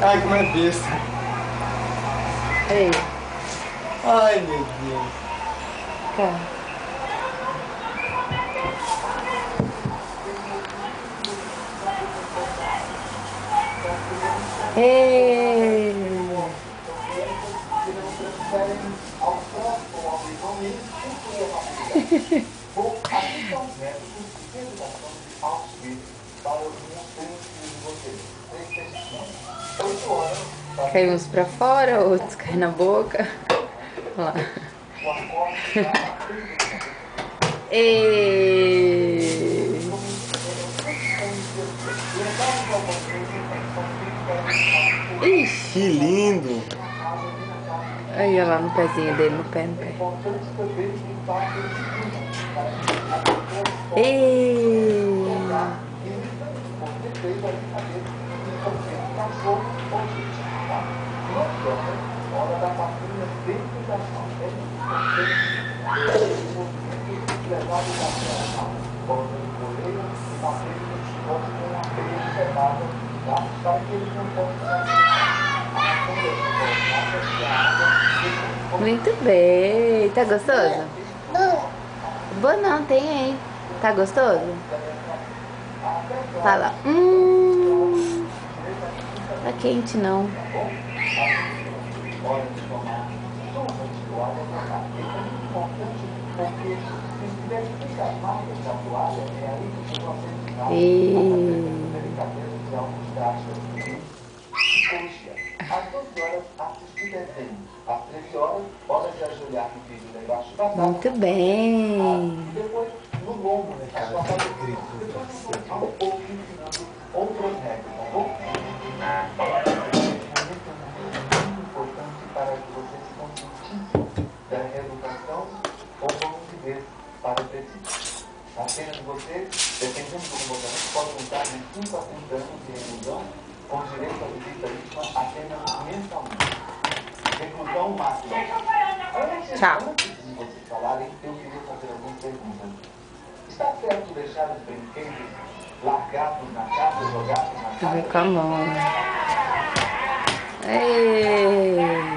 Ai, como é besta. Ei, Ai, meu Deus. cara. Ei. Cai uns pra fora, outros caem na boca. Olha lá. E... Ixi. Que lindo. Aí, olha lá no pezinho dele, no pé, no pé. E... Muito bem. Tá gostoso? Boa não, tem aí. Tá gostoso? Fala. Tá quente não. E... Muito bem. Apenas você, dependendo do comportamento, pode mudar de 5 a 30 anos de reclusão, com direito à visita íntima apenas mensalmente. Reclusão máxima. Antes de vocês falarem, eu queria fazer algumas perguntas. Está certo deixar os brinquedos largados na casa, jogados na casa? Vai com a mão. Ei.